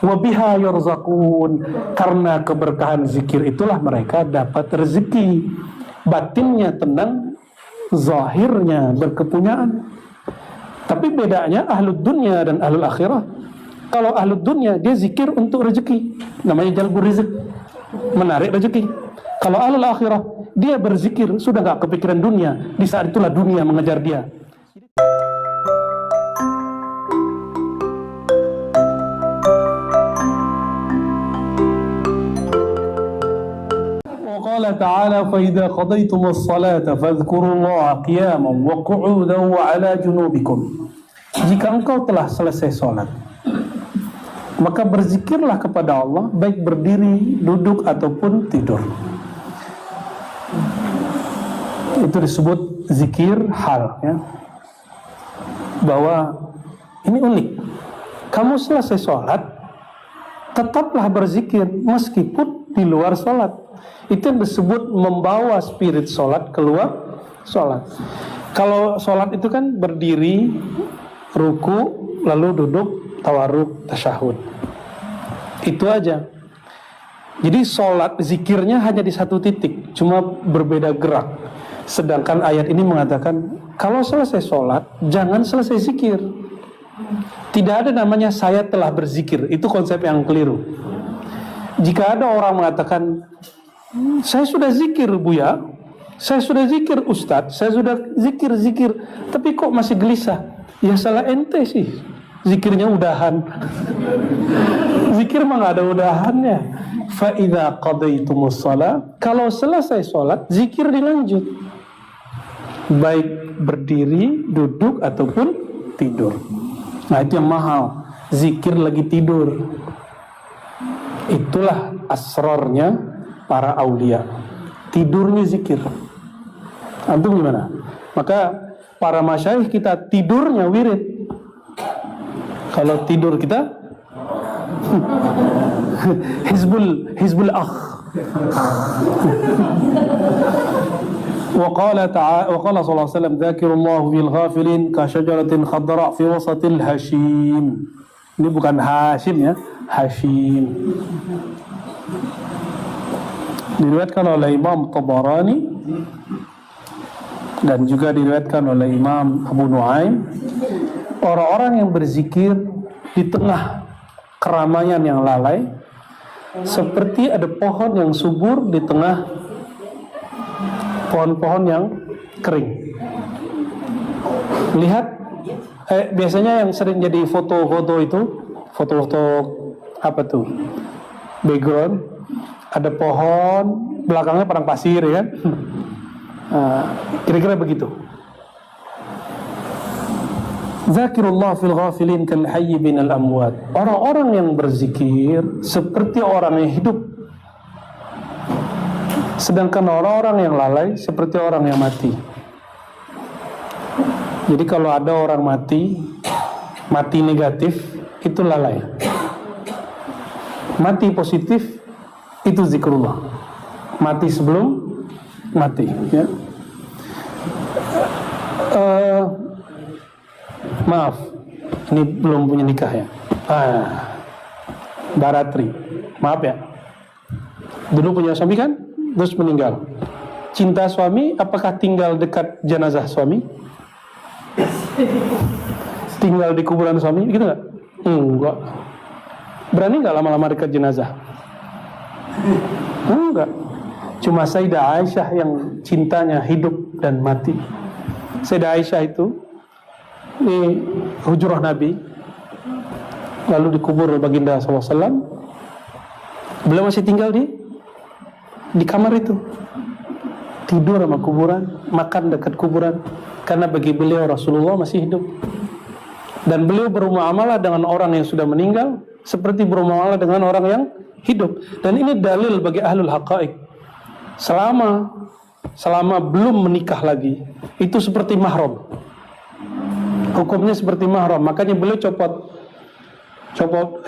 wa biha yurzaqun. Karena keberkahan zikir itulah mereka dapat rezeki. Batinnya tenang, zahirnya berkepunyaan. Tapi bedanya ahlud dunya dan ahlul akhirah. Kalau ahlud dunya dia zikir untuk rezeki, namanya jalbur rizq, menarik rezeki. Kalau ahlul akhirah dia berzikir sudah gak kepikiran dunia, di saat itulah dunia mengejar dia. Qala ta'ala fa idza qadaytumus salata fadhkurullaha qiyaman wa qu'udan wa 'ala junubikum. Jika engkau telah selesai salat, maka berzikirlah kepada Allah baik berdiri, duduk ataupun tidur. Itu disebut zikir hal, ya. Bahwa ini unik. Kamu selesai salat, tetaplah berzikir meskipun di luar salat. Itu yang disebut membawa spirit sholat keluar sholat. Kalau sholat itu kan berdiri, ruku, lalu duduk, tawarruk, tasyahud. Itu aja. Jadi sholat zikirnya hanya di satu titik, cuma berbeda gerak. Sedangkan ayat ini mengatakan kalau selesai sholat jangan selesai zikir. Tidak ada namanya saya telah berzikir. Itu konsep yang keliru. Jika ada orang mengatakan saya sudah zikir Buya, saya sudah zikir Ustadz, saya sudah zikir, tapi kok masih gelisah? Ya salah ente sih, zikirnya udahan. Zikir mah gak ada udahannya. Fa idza qadaytumus shalah, kalau selesai sholat, zikir dilanjut. Baik berdiri, duduk ataupun tidur. Nah itu yang mahal, zikir lagi tidur. Itulah asrarnya para aulia, tidurnya zikir. Antum gimana? Maka para masyayikh kita tidurnya wirid. Kalau tidur kita hizbul akh. Wa qala sallallahu alaihi wasallam dzakirullahu fil ghafilin ka syajaratin khadra fi wasatil hashim. Ini bukan Hashim, ya, Hashim. Diriwayatkan oleh Imam Tabarani dan juga diriwayatkan oleh Imam Abu Nuaim, orang-orang yang berzikir di tengah keramaian yang lalai seperti ada pohon yang subur di tengah pohon-pohon yang kering. Lihat, biasanya yang sering jadi foto-foto itu, foto-foto apa tuh, background, ada pohon, belakangnya padang pasir, ya kan? Kira-kira begitu. Zakirullah fil ghafilin kal hayy binal amwat. Orang-orang yang berzikir seperti orang yang hidup. Sedangkan orang-orang yang lalai seperti orang yang mati. Jadi kalau ada orang mati negatif, itu lalai. Mati positif, itu zikrullah. Mati sebelum mati, ya. Maaf, ini belum punya nikah, ya. Baratri, maaf ya. Dulu punya suami kan, terus meninggal. Cinta suami, apakah tinggal dekat jenazah suami? Tinggal di kuburan suami, gitu nggak? Enggak. Berani nggak lama-lama dekat jenazah? Enggak. Cuma Sayyidah Aisyah yang cintanya hidup dan mati. Sayyidah Aisyah itu di hujrah Nabi, lalu dikubur baginda SAW. Beliau masih tinggal di kamar itu, tidur sama kuburan, makan dekat kuburan, karena bagi beliau Rasulullah masih hidup. Dan beliau bermuamalah dengan orang yang sudah meninggal seperti bermuamalah dengan orang yang hidup. Dan ini dalil bagi ahlul haqaiq. Selama belum menikah lagi, itu seperti mahram. Hukumnya seperti mahram. Makanya beliau copot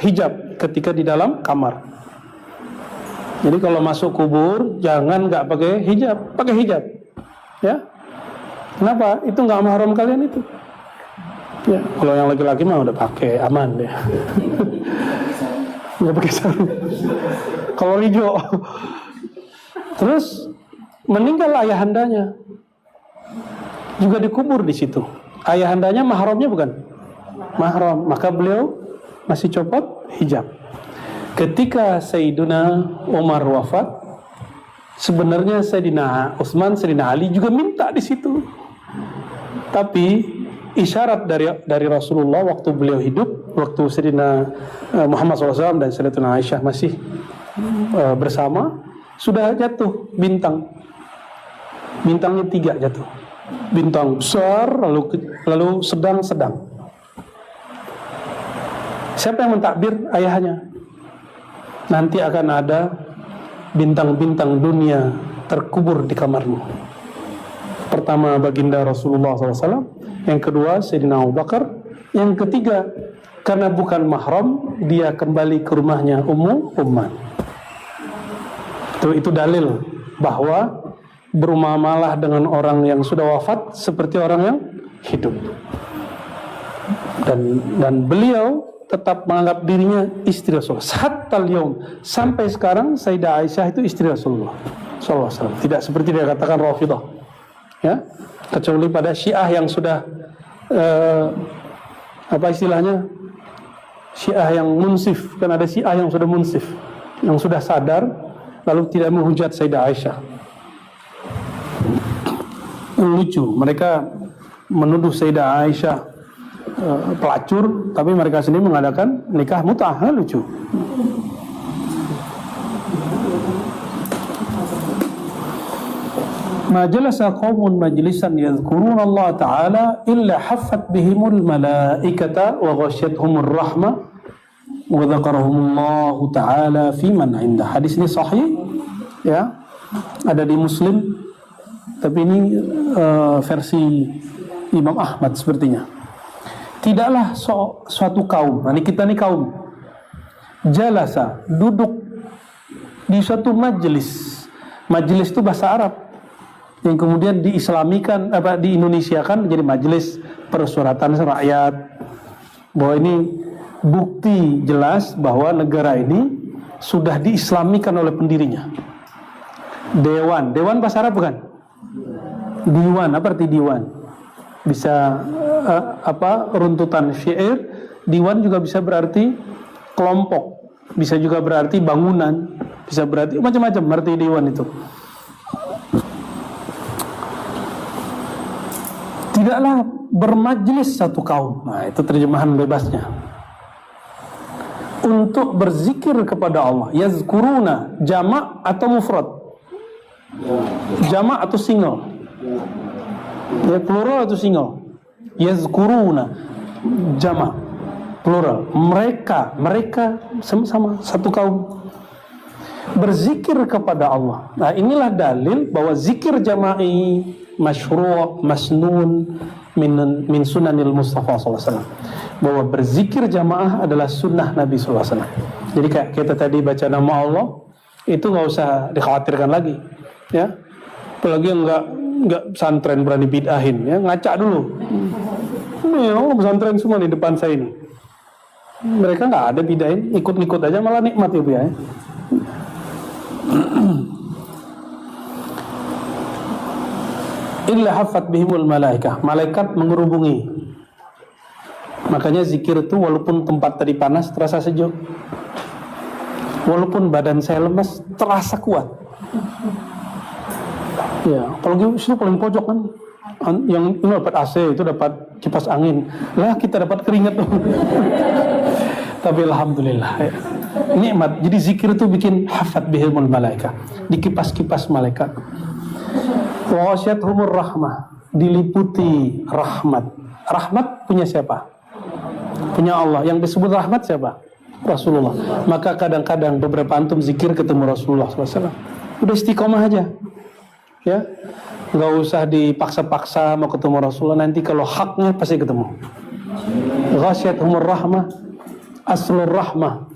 hijab ketika di dalam kamar. Jadi kalau masuk kubur jangan nggak pakai hijab, ya. Kenapa? Itu nggak mahram kalian itu. Ya, kalau yang laki-laki mah udah pakai, aman deh. nggak pakai sarung. Kolor hijau. Terus meninggal ayahandanya, juga dikubur di situ. Ayahandanya mahramnya bukan? Mahram. Maka beliau masih copot hijab. Ketika Sayyiduna Umar wafat, sebenarnya Sayyidina Utsman, Sayyidina Ali juga minta di situ. Tapi isyarat dari Rasulullah waktu beliau hidup, waktu Sayyidina Muhammad SAW dan Sayyidatina Aisyah masih bersama, sudah jatuh bintang. Bintangnya 3 jatuh. Bintang besar, lalu sedang-sedang. Siapa yang mentakbir? Ayahnya. Nanti akan ada bintang-bintang dunia terkubur di kamarmu. Pertama baginda Rasulullah SAW, yang kedua Sayyidina Abu Bakar, yang ketiga karena bukan mahram dia kembali ke rumahnya Ummu Umman. Itu dalil bahwa bermuamalah dengan orang yang sudah wafat seperti orang yang hidup. Dan beliau tetap menganggap dirinya istri Rasulullah. Hatta al-yaum, sampai sekarang Sayyidah Aisyah itu istri Rasulullah sallallahu alaihi wasallam. Tidak seperti dia katakan Rafidhah. Ya, kecuali pada Syiah yang sudah apa istilahnya? Syiah yang munsif, kan ada Syiah yang sudah munsif, yang sudah sadar lalu tidak menghujat Sayyidah Aisyah. Lucu, mereka menuduh Sayyidah Aisyah pelacur, tapi mereka sendiri mengadakan nikah mut'ah. Lucu. Ma jalasa qaumun majlisan yadhkuruna Allah Ta'ala illa haffat bihimul malaikata wa ghasyiyatuhumur rahmah wa dzakarahumullahu Ta'ala fi man 'indah. Hadis ini sahih, ya. Ada di Muslim, tapi ini versi Imam Ahmad sepertinya. Tidaklah suatu kaum, nah ini kita nih kaum, jalasa, duduk di suatu majelis. Majelis itu bahasa Arab yang kemudian diislamikan, diindonesiakan menjadi majelis persuratan rakyat. Bahwa ini bukti jelas bahwa negara ini sudah diislamikan oleh pendirinya. Dewan bahasa Arab bukan? Diwan, apa arti diwan? Bisa runtutan syair. Diwan juga bisa berarti kelompok, bisa juga berarti bangunan, bisa berarti macam-macam arti diwan itu. Tidaklah bermajlis satu kaum, nah itu terjemahan bebasnya, untuk berzikir kepada Allah. Yazkuruna, jamak atau mufrad? Jamak atau single? Ya, plural atau single? Yazkuruna, jamak, plural. Mereka sama-sama satu kaum berzikir kepada Allah. Nah, inilah dalil bahwa zikir jama'i masyru', masnun min sunanil Mustafa sallallahu alaihi wasallam. Bahwa berzikir jamaah adalah sunnah Nabi sallallahu alaihi wasallam. Jadi kayak kita tadi baca nama Allah, itu nggak usah dikhawatirkan lagi, ya. Apalagi yang nggak pesantren berani bid'ahin, ya, ngaca dulu. Ini orang pesantren semua di depan saya ini. Mereka nggak ada bid'ahin, ikut-ikut aja malah nikmat ya. Illa haffat bihimul malaikah, malaikat mengerubungi. Makanya zikir itu walaupun tempat tadi panas terasa sejuk, walaupun badan saya lemas terasa kuat. Ya, apalagi itu paling pojok kan, yang ini dapat AC, itu dapat kipas angin, lah kita dapat keringat tuh. Tapi alhamdulillah, ya. Nikmat. Jadi zikir itu bikin hafat bihimul malaikah, dikipas-kipas malaikat. Wa ghasyiyatuhumur rahmah, diliputi rahmat. Rahmat punya siapa? Punya Allah. Yang disebut rahmat siapa? Rasulullah. Maka kadang-kadang beberapa antum zikir ketemu Rasulullah SAW, udah istiqomah aja, ya, nggak usah dipaksa-paksa mau ketemu Rasulullah. Nanti kalau haknya pasti ketemu. Ghasyiyatuhumur rahmah, aslur rahmah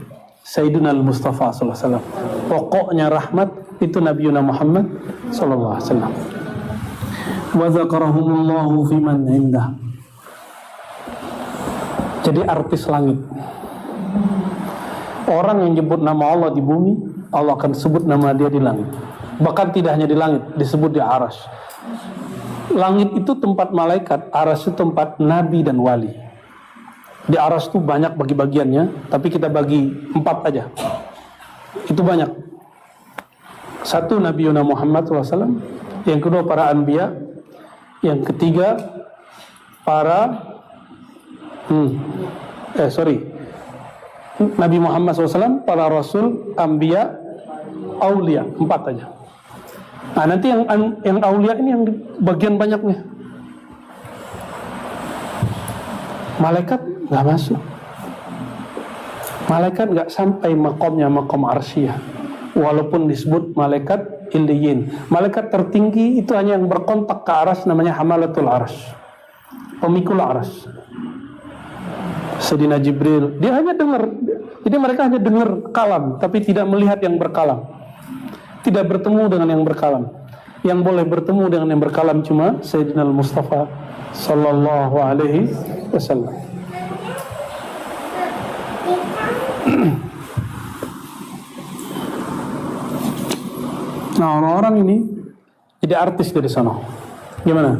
Sayyidina Al-Mustafa sallallahu alaihi wasallam. Pokoknya rahmat itu Nabiuna Muhammad sallallahu alaihi wasallam. Wa dzakarahumullahu fi man 'indah. Jadi artis langit. Orang yang nyebut nama Allah di bumi, Allah akan sebut nama dia di langit. Bahkan tidak hanya di langit, disebut di arsy. Langit itu tempat malaikat, arsy itu tempat nabi dan wali. Di arsy itu banyak bagi-bagiannya, tapi kita bagi 4 aja. Itu banyak. 1 Nabi Muhammad SAW, yang kedua para anbiya, yang ketiga para Nabi Muhammad SAW, para rasul, anbiya, aulia, 4 aja. Nah, nanti yang aulia ini yang bagian banyaknya. Malaikat nggak masuk. Malaikat nggak sampai makomnya makom arsyah. Walaupun disebut malaikat illiyin. Malaikat tertinggi itu hanya yang berkontak ke aras, namanya hamalatul arsy, pemikul arsy. Sayyidina Jibril, dia hanya dengar. Jadi mereka hanya dengar kalam, tapi tidak melihat yang berkalam. Tidak bertemu dengan yang berkalam. Yang boleh bertemu dengan yang berkalam cuma Sayyidina Mustafa sallallahu alaihi wasallam. Nah, orang-orang ini jadi artis dari sana. Gimana?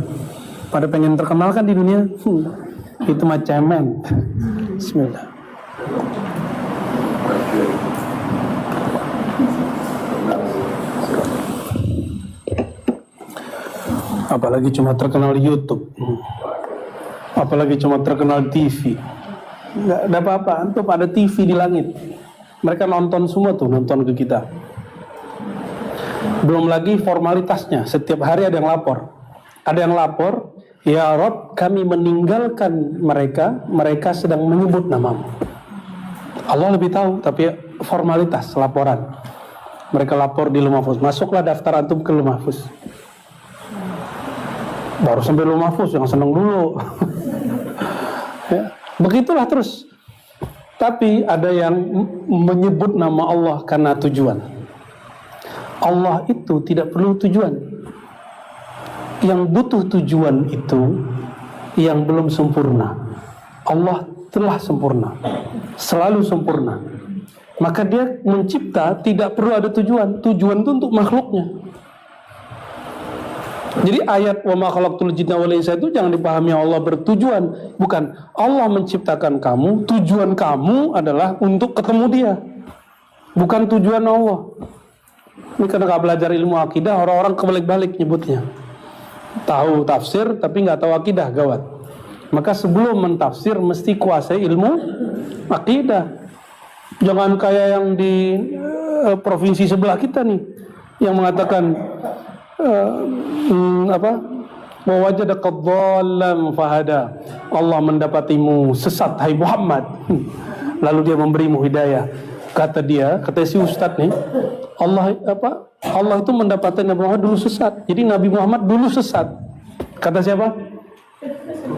Pada pengen terkenal kan di dunia? Itu macam men. Bismillah. Apalagi cuma terkenal di YouTube, apalagi cuma terkenal di TV. Nggak ada apa-apa, antum ada TV di langit. Mereka nonton semua tuh, nonton ke kita. Belum lagi formalitasnya, setiap hari ada yang lapor. Ada yang lapor, ya Rob, kami meninggalkan mereka, mereka sedang menyebut namamu. Allah lebih tahu, tapi formalitas laporan. Mereka lapor di Lauh Mahfuz. Masuklah daftar antum ke Lauh Mahfuz. Baru sampai Lauh Mahfuz, yang senang dulu. Ya, begitulah terus. Tapi ada yang menyebut nama Allah karena tujuan. Allah itu tidak perlu tujuan. Yang butuh tujuan itu yang belum sempurna. Allah telah sempurna, selalu sempurna. Maka dia mencipta tidak perlu ada tujuan. Tujuan itu untuk makhluknya. Jadi ayat wa ma khalaqtul jinna wal insa itu jangan dipahami Allah bertujuan. Bukan, Allah menciptakan kamu, tujuan kamu adalah untuk ketemu dia. Bukan tujuan Allah. Ini karena gak belajar ilmu akidah, orang-orang kebalik-balik nyebutnya. Tahu tafsir tapi gak tahu akidah, gawat. Maka sebelum mentafsir mesti kuasai ilmu akidah. Jangan kayak yang di provinsi sebelah kita nih, yang mengatakan wa wajadaka dhallan fahada. Allah mendapatimu sesat hai Muhammad. Lalu dia memberimu hidayah. Kata si ustadz nih, Allah itu mendapatkan Nabi Muhammad dulu sesat. Jadi Nabi Muhammad dulu sesat. Kata siapa?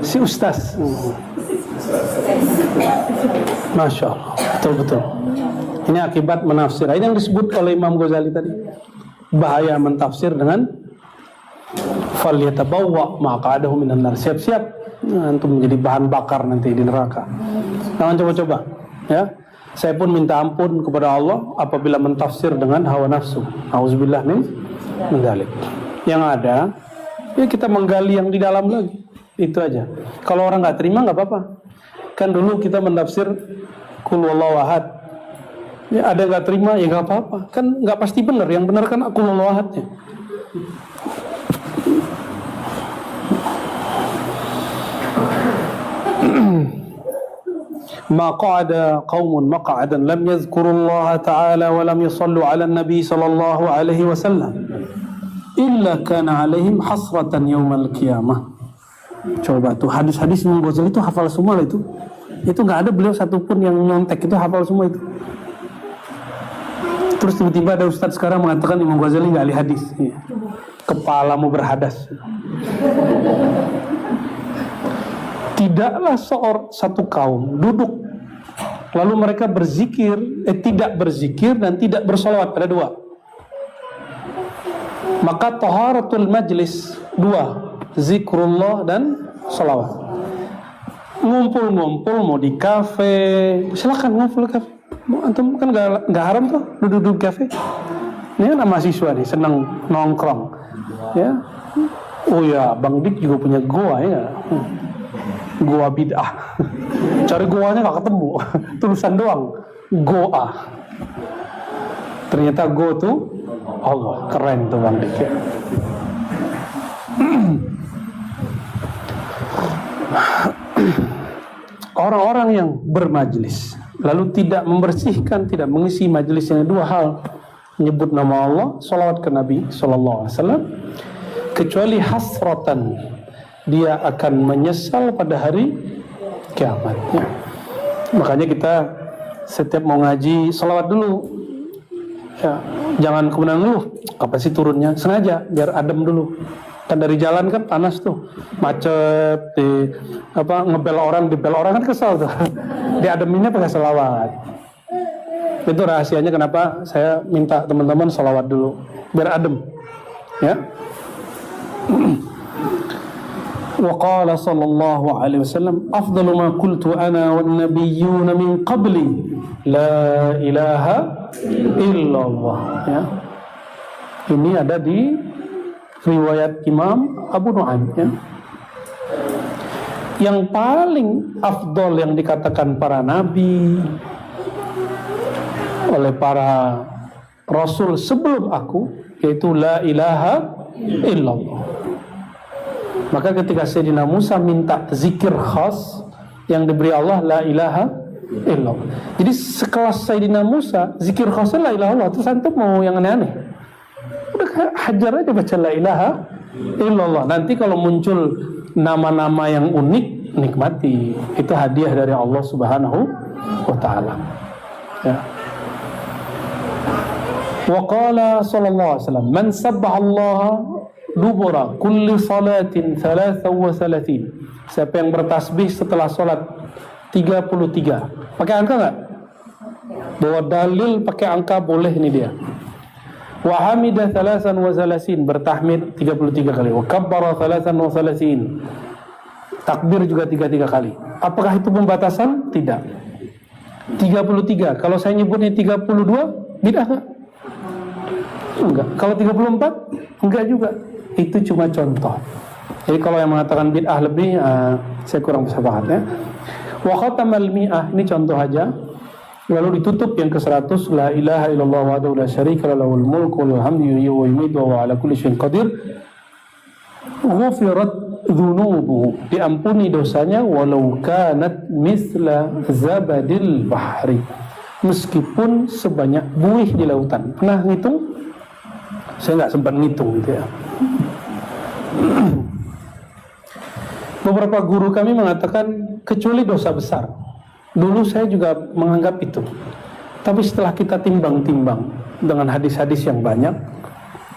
Si ustaz. Masya Allah, betul-betul. Ini akibat menafsir. Ini yang disebut oleh Imam Ghazali tadi. Bahaya mentafsir dengan falyatabawwa maq'adahu minan nar. Siap-siap untuk menjadi bahan bakar nanti di neraka. Jangan coba-coba, ya. Saya pun minta ampun kepada Allah apabila mentafsir dengan hawa nafsu. Auzubillah min dzalik. Yang ada, ya kita menggali yang di dalam lagi. Itu aja. Kalau orang nggak terima nggak apa-apa. Kan dulu kita menafsir Qul huwallahu ahad. Ya ada nggak terima ya nggak apa-apa. Kan nggak pasti benar. Yang benar kan Qul huwallahu ahadnya. Ma qa'ada qaumun maq'adan lam yadhkurullaha ta'ala wa lam yusallu 'ala an-nabi sallallahu alaihi wasallam illa kana 'alaihim hasratan yaumal qiyamah. Coba tuh hadis-hadis Imam Ghazali itu hafal semua itu. Itu enggak ada beliau satupun yang nyontek, itu hafal semua itu. Terus tiba-tiba ada ustaz sekarang mengatakan Imam Ghazali enggak ahli hadis. Kepalamu berhadas. Tidaklah satu kaum duduk lalu mereka berzikir, tidak berzikir dan tidak bersolawat. Ada dua. Maka taharatul majlis dua, zikrullah dan solawat. Ngumpul-ngumpul mau di kafe, silakan ngumpul di kafe. Antum kan nggak haram tuh duduk-duduk kafe. Ini kan mahasiswa nih senang nongkrong, ya. Oh ya, Bang Dik juga punya goa ya. Goa bid'ah. Cari goanya nggak ketemu, tulisan doang. Goa. Ternyata go tuh Allah, keren tuh Bang Dik ya. Orang-orang yang bermajlis lalu tidak membersihkan, tidak mengisi majelis yang dua hal, menyebut nama Allah, salawat ke Nabi sallallahu alaihi wasallam, kecuali hasratan, dia akan menyesal pada hari kiamat ya. Makanya kita setiap mau ngaji salawat dulu ya, jangan kemudian ngeluh apa sih turunnya, sengaja biar adem dulu. Kan dari jalan kan panas tuh, macet, ngebel orang, dibel orang kan kesel tuh. Diademinnya pakai selawat. Itu rahasianya kenapa saya minta teman-teman selawat dulu biar adem ya. Wa qala sallallahu alaihi wasallam afdalu ma qultu ana wan nabiyyun min qabli la ilaha illallah ya. Ini ada di riwayat Imam Abu Nu'aim ya. Yang paling afdol yang dikatakan para nabi oleh para rasul sebelum aku, yaitu la ilaha illallah. Maka ketika Sayyidina Musa minta zikir khas yang diberi Allah, la ilaha illallah. Jadi sekelas Sayyidina Musa zikir khasnya la ilaha illallah. Terus antum mau yang aneh-aneh? Udah hajar aja baca la ilaha illallah. Nanti kalau muncul nama-nama yang unik, nikmati. Itu hadiah dari Allah Subhanahu wa ta'ala ya. Wa qala sallallahu alaihi wasallam man sabbaha Allah dubura kulli salatin 33. Siapa yang bertasbih setelah salat 33. Pakai angka enggak? Bawa dalil pakai angka boleh ini dia. Wa hamidah 33, bertahmid 33 kali. Wa kabbara 33, takbir juga 33 kali. Apakah itu pembatasan? Tidak. 33. Kalau saya nyebutnya 32, bid'ah enggak? Enggak. Kalau 34, enggak juga. Itu cuma contoh. Jadi kalau yang mengatakan bid'ah lebih, saya kurang bisa paham ya. Wa khatamal mi'ah, ini contoh aja. Lalu ditutup yang ke-100, la ilaha illallah wahdahu la syarika lahu lahul mulku wa lahul hamdu yuhyi wa yumiitu wa huwa ala kulli syai'in qadir. Ghufirat dzunubuhu, diampuni dosanya walau kanat misla zabadil bahri, meskipun sebanyak buih di lautan. Pernah ngitung? Saya nggak sempat ngitung gitu ya. Beberapa guru kami mengatakan kecuali dosa besar. Dulu saya juga menganggap itu. Tapi setelah kita timbang-timbang dengan hadis-hadis yang banyak,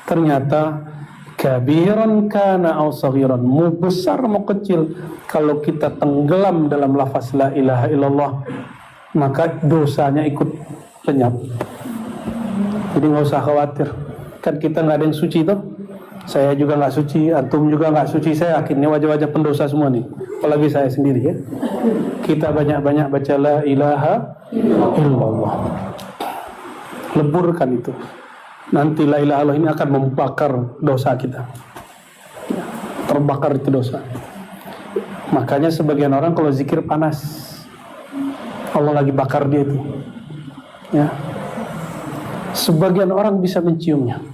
ternyata kabiran kana aw saghiran, mau besar mau kecil, kalau kita tenggelam dalam lafaz la ilaha illallah, maka dosanya ikut lenyap. Jadi nggak usah khawatir. Kan kita nggak ada yang suci tuh. Saya juga nggak suci, antum juga nggak suci. Saya yakin ini wajah-wajah pendosa semua nih. Apalagi saya sendiri ya. Kita banyak-banyak baca la ilaha illallah. Leburkan itu. Nanti la ilaha illallah ini akan membakar dosa kita. Terbakar itu dosa. Makanya sebagian orang kalau zikir panas, Allah lagi bakar dia itu. Ya. Sebagian orang bisa menciumnya.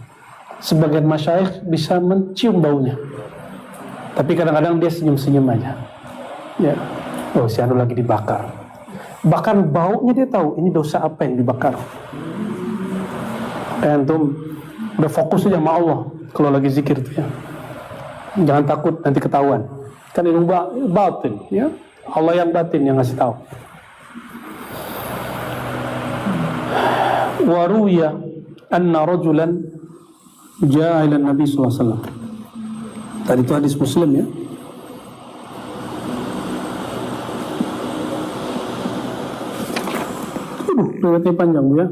Sebagian masyayikh bisa mencium baunya. Tapi kadang-kadang dia senyum-senyum aja. Ya. Oh, si anu lagi dibakar. Bahkan baunya dia tahu ini dosa apa yang dibakar. Antum udah fokus aja sama Allah kalau lagi zikir itu ya. Jangan takut nanti ketahuan. Kan ilmu batin ya. Allah yang batin yang ngasih tahu. Wa ruwiya anna rajulan jaa ila Nabi sallallahu alaihi wasallam. Tadi itu hadis Muslim ya. Riwayatnya panjang ya.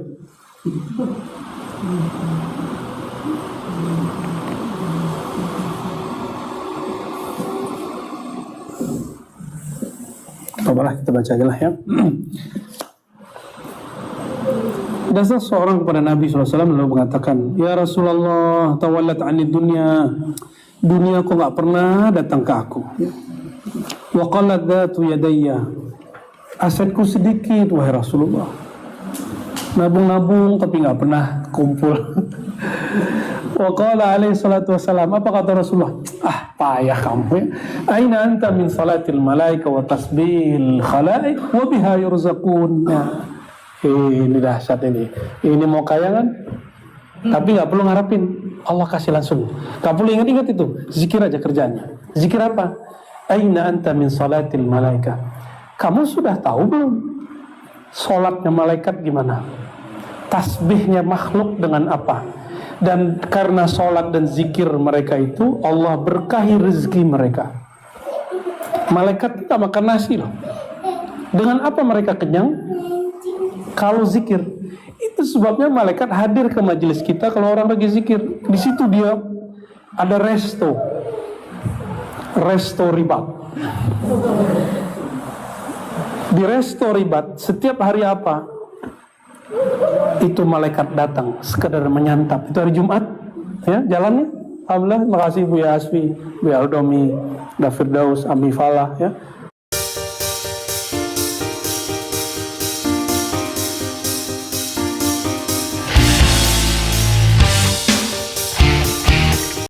Apalah kita baca aja lah ya. Ada seseorang kepada Nabi SAW lalu mengatakan, ya Rasulullah, tawallat anid dunya. Dunia kok gak pernah datang ke aku. Wa qalat dhatu yadayya. Asetku sedikit, wahai Rasulullah. Nabung-nabung tapi gak pernah kumpul. Wa qala alaihi salatu wassalam, apa kata Rasulullah? Payah kamu ya. Aina anta min salatil malaika wa tasbihil khalaik wa biha yurzaqun. Ini dahsyat ini. Ini mau kaya kan? Tapi gak perlu ngarapin Allah kasih langsung. Gak perlu ingat-ingat itu. Zikir aja kerjanya. Zikir apa? Aina anta min salatil malaika. Kamu sudah tahu belum salatnya malaikat gimana? Tasbihnya makhluk dengan apa? Dan karena salat dan zikir mereka itu, Allah berkahi rezeki mereka. Malaikat tidak makan nasi loh. Dengan apa mereka kenyang? Kalau zikir. Itu sebabnya malaikat hadir ke majelis kita kalau orang lagi zikir. Di situ dia ada resto ribat. Di resto ribat setiap hari apa? Itu malaikat datang sekedar menyantap. Itu hari Jumat, ya jalannya. Alhamdulillah, makasih Bu Yasfi, Bu Aldomi, Dafirdaus, Ami Falah, ya.